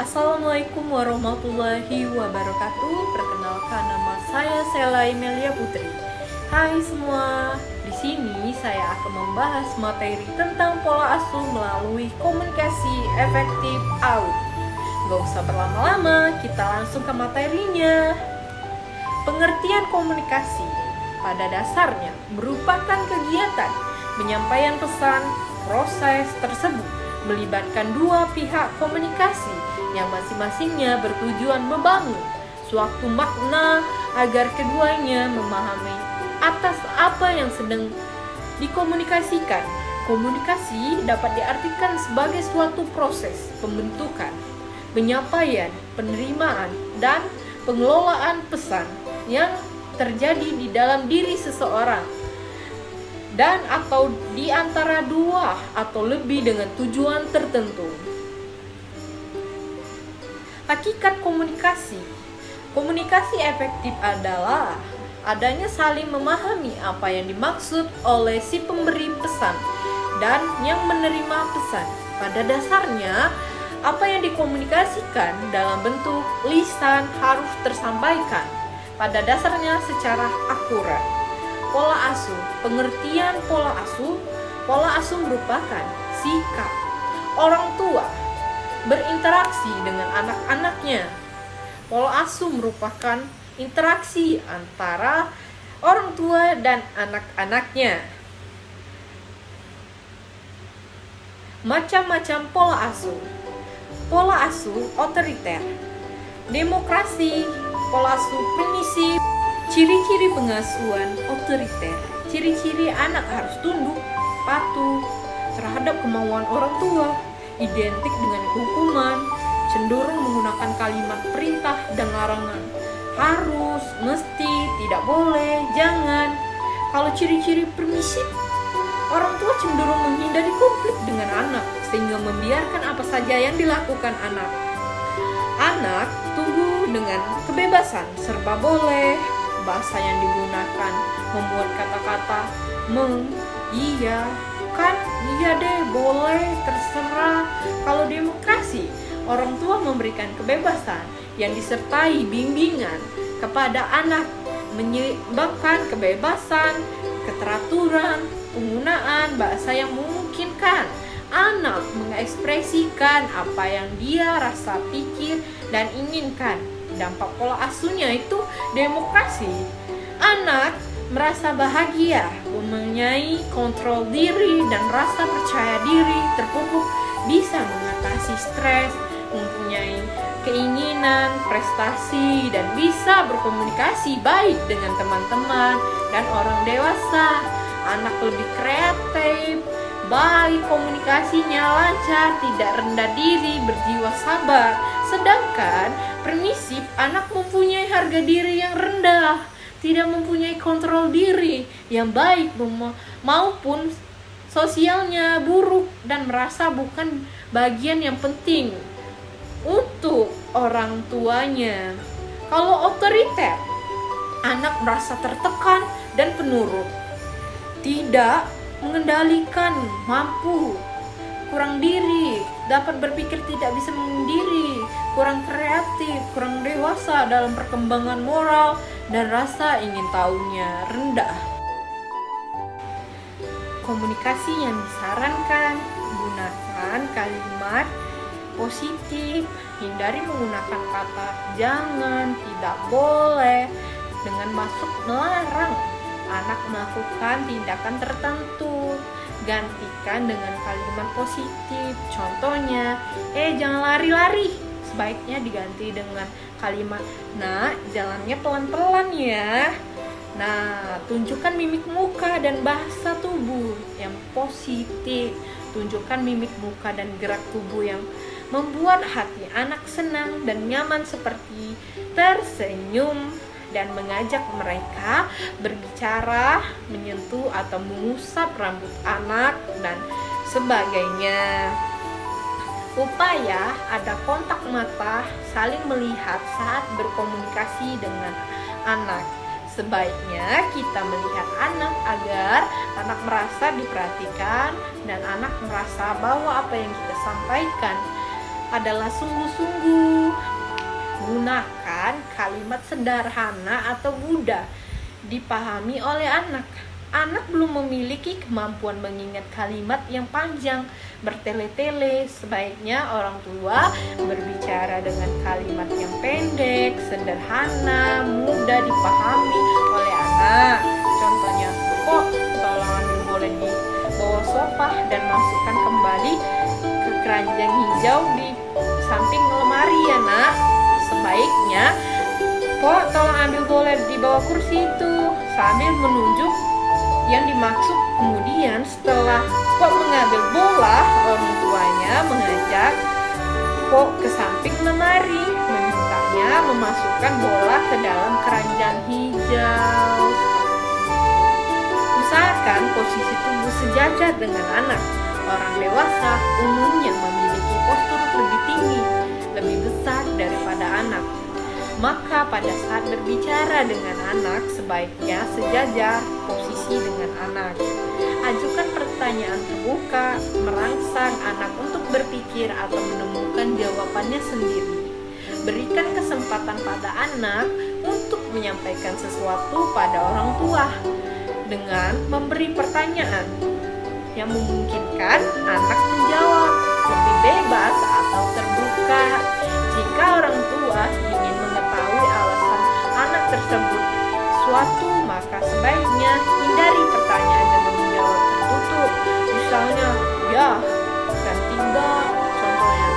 Assalamualaikum warahmatullahi wabarakatuh. Perkenalkan, nama saya Sela Imelia Putri. Hai semua, di sini saya akan membahas materi tentang pola asuh melalui komunikasi efektif AUD. Gak usah berlama-lama, kita langsung ke materinya. Pengertian komunikasi pada dasarnya merupakan kegiatan penyampaian pesan. Proses tersebut melibatkan dua pihak komunikasi yang masing-masingnya bertujuan membangun suatu makna agar keduanya memahami atas apa yang sedang dikomunikasikan. Komunikasi dapat diartikan sebagai suatu proses pembentukan, penyampaian, penerimaan, dan pengelolaan pesan yang terjadi di dalam diri seseorang dan atau di antara dua atau lebih dengan tujuan tertentu. Hakikat komunikasi. Komunikasi efektif adalah adanya saling memahami apa yang dimaksud oleh si pemberi pesan dan yang menerima pesan. Pada dasarnya, apa yang dikomunikasikan dalam bentuk lisan harus tersampaikan pada dasarnya secara akurat. Pola asuh. Pengertian pola asuh. Pola asuh merupakan sikap orang tua berinteraksi dengan anak-anaknya. Pola asuh merupakan interaksi antara orang tua dan anak-anaknya. Macam-macam pola asuh. Pola asuh otoriter, demokrasi, pola asuh permisif. Ciri-ciri pengasuhan otoriter. Ciri-ciri anak harus tunduk, patuh terhadap kemauan orang tua, identik dengan hukuman, cenderung menggunakan kalimat perintah dan larangan. Harus, mesti, tidak boleh, jangan. Kalau ciri-ciri permisif, orang tua cenderung menghindari konflik dengan anak sehingga membiarkan apa saja yang dilakukan anak. Anak tumbuh dengan kebebasan, serba boleh. Bahasa yang digunakan membuat kata-kata iya, kan, iya deh, boleh, terserah. Kalau demokrasi, orang tua memberikan kebebasan yang disertai bimbingan kepada anak, menyeimbangkan kebebasan, keteraturan, penggunaan bahasa yang memungkinkan anak mengekspresikan apa yang dia rasa, pikir, dan inginkan. Dampak pola asuhnya itu demokrasi. Anak merasa bahagia, mempunyai kontrol diri dan rasa percaya diri terpupuk, bisa mengatasi stres, mempunyai keinginan, prestasi, dan bisa berkomunikasi baik dengan teman-teman dan orang dewasa. Anak lebih kreatif, baik komunikasinya lancar, tidak rendah diri, berjiwa sabar. Sedangkan permisif, anak mempunyai harga diri yang rendah, tidak mempunyai kontrol diri yang baik maupun sosialnya buruk dan merasa bukan bagian yang penting untuk orang tuanya. Kalau otoriter, anak merasa tertekan dan penurut, tidak mengendalikan, mampu, kurang diri, dapat berpikir tidak bisa mandiri, kurang kreatif, kurang dewasa dalam perkembangan moral, dan rasa ingin tahunya rendah. Komunikasi yang disarankan, gunakan kalimat positif, hindari menggunakan kata jangan, tidak boleh, dengan maksud melarang anak melakukan tindakan tertentu. Gantikan dengan kalimat positif. Contohnya, jangan lari-lari. Sebaiknya diganti dengan kalimat, nah, jalannya pelan-pelan ya. Nah, tunjukkan mimik muka dan bahasa tubuh yang positif. Tunjukkan mimik muka dan gerak tubuh yang membuat hati anak senang dan nyaman, seperti tersenyum dan mengajak mereka berbicara, menyentuh atau mengusap rambut anak, dan sebagainya. Upaya ada kontak mata, saling melihat saat berkomunikasi dengan anak. Sebaiknya kita melihat anak agar agar anak merasa diperhatikan dan anak merasa bahwa apa yang kita sampaikan adalah sungguh-sungguh. Gunakan kalimat sederhana atau mudah dipahami oleh anak. Anak belum memiliki kemampuan mengingat kalimat yang panjang, bertele-tele. Sebaiknya orang tua berbicara dengan kalimat yang pendek, sederhana, mudah dipahami oleh anak. Contohnya, kok tolong ambil bola di bawah sofa dan masukkan kembali ke keranjang hijau di samping lemari ya nak. Sebaiknya, kok tolong ambil bola di bawah kursi itu, sambil menunjuk yang dimaksud. Kemudian setelah kok mengambil bola, orang tuanya mengajak kok ke samping lemari, memintanya memasukkan bola ke dalam keranjang hijau. Usahakan posisi tubuh sejajar dengan anak. Orang dewasa umumnya memiliki postur lebih tinggi, lebih besar daripada anak. Maka pada saat berbicara dengan anak, sebaiknya sejajar posisi dengan anak. Ajukan pertanyaan terbuka, merangsang anak untuk berpikir atau menemukan jawabannya sendiri. Berikan kesempatan pada anak untuk menyampaikan sesuatu pada orang tua dengan memberi pertanyaan yang memungkinkan anak menjawab lebih bebas atau terbuka. Jika orang tua ingin mengetahui alasan anak tersebut suatu, maka sebaiknya hindari pertanyaan dengan menjawab tertutup. Misalnya, ya dan tidak. Contohnya,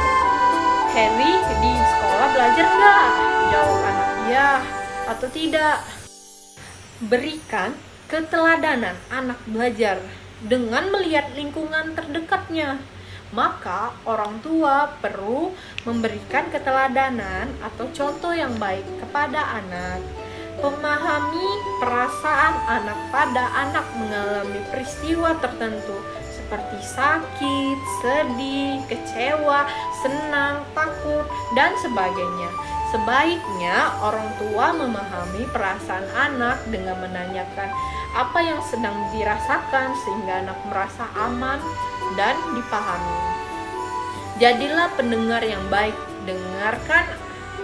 Harry di sekolah belajar nggak? Jawab anak ya atau tidak. Berikan keteladanan anak belajar dengan melihat lingkungan terdekatnya. Maka orang tua perlu memberikan keteladanan atau contoh yang baik kepada anak. Memahami perasaan anak pada anak mengalami peristiwa tertentu seperti sakit, sedih, kecewa, senang, takut, dan sebagainya. Sebaiknya orang tua memahami perasaan anak dengan menanyakan apa yang sedang dirasakan sehingga anak merasa aman dan dipahami. Jadilah pendengar yang baik, dengarkan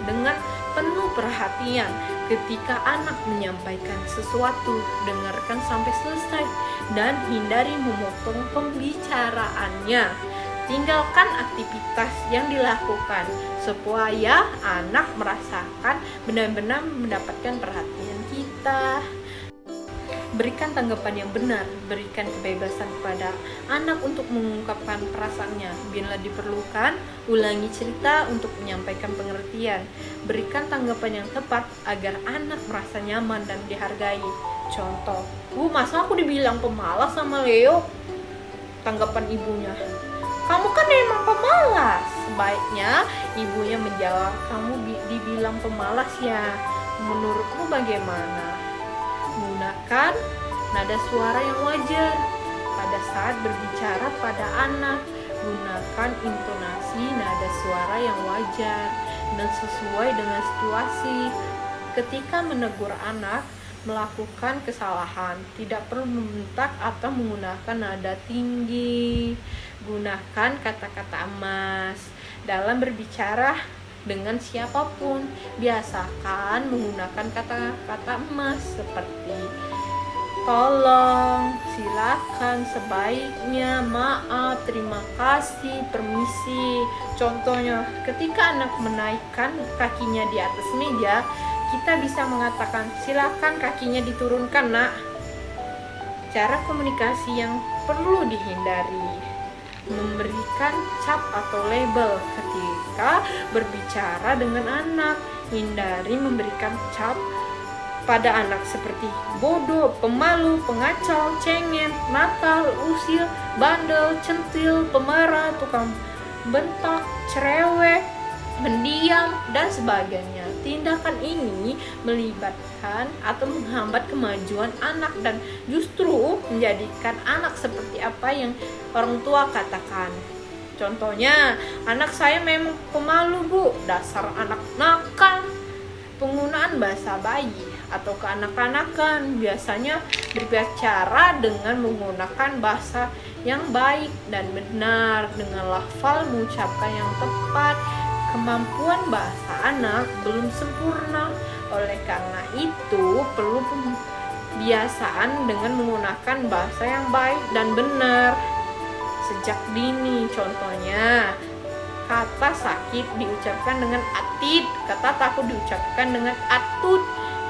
dengan penuh perhatian. Ketika anak menyampaikan sesuatu, dengarkan sampai selesai dan hindari memotong pembicaraannya. Tinggalkan aktivitas yang dilakukan supaya anak merasakan benar-benar mendapatkan perhatian kita. Berikan tanggapan yang benar, berikan kebebasan kepada anak untuk mengungkapkan perasaannya. Bila diperlukan, ulangi cerita untuk menyampaikan pengertian. Berikan tanggapan yang tepat agar anak merasa nyaman dan dihargai. Contoh, masa aku dibilang pemalas sama Leo? Tanggapan ibunya, kamu kan emang pemalas. Sebaiknya ibunya menjawab, kamu dibilang pemalas ya, menurutmu bagaimana? Gunakan nada suara yang wajar pada saat berbicara pada anak. Gunakan intonasi nada suara yang wajar dan sesuai dengan situasi. Ketika menegur anak melakukan kesalahan, tidak perlu membentak atau menggunakan nada tinggi. Gunakan kata-kata emas dalam berbicara dengan siapapun. Biasakan menggunakan kata-kata emas seperti tolong, silakan, sebaiknya, maaf, terima kasih, permisi. Contohnya, ketika anak menaikkan kakinya di atas meja, kita bisa mengatakan, silakan kakinya diturunkan nak. Cara komunikasi yang perlu dihindari: memberikan cap atau label ketika berbicara dengan anak. Hindari memberikan cap pada anak seperti bodoh, pemalu, pengacau, cengeng, nakal, usil, bandel, centil, pemarah, tukang bentak, cerewet, mendiam, dan sebagainya. Tindakan ini melibatkan atau menghambat kemajuan anak dan justru menjadikan anak seperti apa yang orang tua katakan. Contohnya, anak saya memang pemalu bu, dasar anak nakal. Penggunaan bahasa bayi atau keanak-anakan biasanya berbicara dengan menggunakan bahasa yang baik dan benar, dengan lafal mengucapkan yang tepat. Kemampuan bahasa anak belum sempurna, oleh karena itu perlu pembiasaan dengan menggunakan bahasa yang baik dan benar sejak dini. Contohnya, kata sakit diucapkan dengan atid, kata takut diucapkan dengan atut,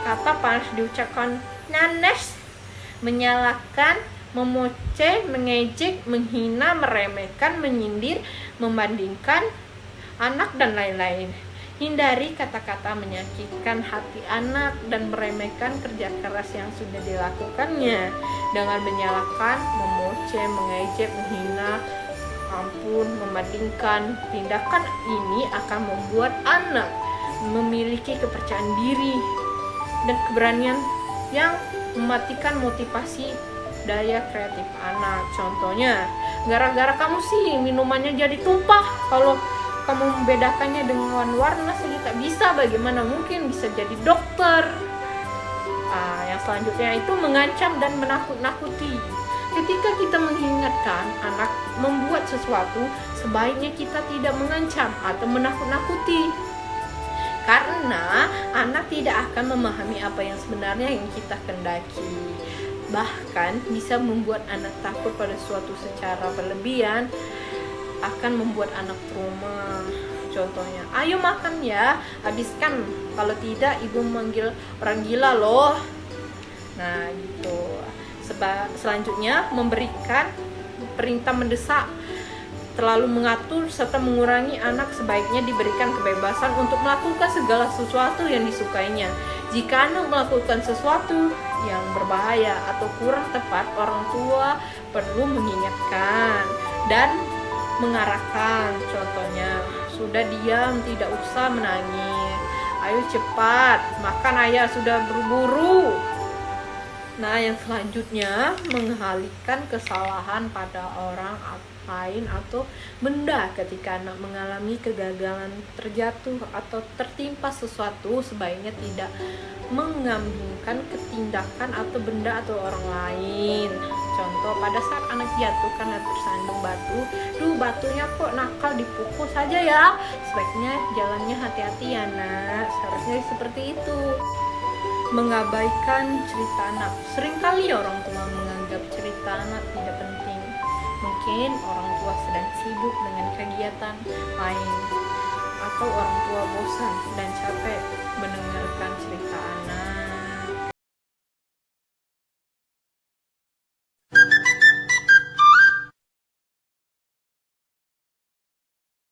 kata panas diucapkan nanes, menyalahkan, memoceh, mengejek, menghina, meremehkan, menyindir, membandingkan anak, dan lain-lain. Hindari kata-kata menyakitkan hati anak dan meremehkan kerja keras yang sudah dilakukannya dengan menyalahkan, memoceh, mengejek, menghina, membandingkan. Tindakan ini akan membuat anak memiliki kepercayaan diri dan keberanian yang mematikan motivasi daya kreatif anak. Contohnya, gara-gara kamu sih minumannya jadi tumpah, kalau kamu membedakannya dengan warna saja tak bisa, bagaimana mungkin bisa jadi dokter? Yang selanjutnya itu mengancam dan menakut-nakuti. Ketika kita mengingatkan anak membuat sesuatu, sebaiknya kita tidak mengancam atau menakut-nakuti. Karena anak tidak akan memahami apa yang sebenarnya yang kita kendaki. Bahkan bisa membuat anak takut pada suatu secara berlebihan, akan membuat anak trauma. Contohnya, ayo makan ya, habiskan, kalau tidak ibu manggil orang gila loh. Nah gitu. Selanjutnya, memberikan perintah mendesak, terlalu mengatur serta mengurangi. Anak sebaiknya diberikan kebebasan untuk melakukan segala sesuatu yang disukainya. Jika anak melakukan sesuatu yang berbahaya atau kurang tepat, orang tua perlu mengingatkan dan mengarahkan. Contohnya, sudah diam, tidak usah menangis, ayo cepat makan, ayah sudah berburu. Nah, yang selanjutnya, mengalihkan kesalahan pada orang lain atau benda. Ketika anak mengalami kegagalan, terjatuh atau tertimpa sesuatu, sebaiknya tidak menggabungkan ketindakan atau benda atau orang lain. Contoh, pada saat anak jatuh karena tersandung batu, batunya kok nakal, dipukul saja ya. Sebaiknya jalannya hati-hati ya nak, seharusnya seperti itu. Mengabaikan cerita anak. Seringkali orang tua menganggap cerita anak tidak penting. Mungkin orang tua sedang sibuk dengan kegiatan lain, atau orang tua bosan dan capek mendengarkan cerita anak.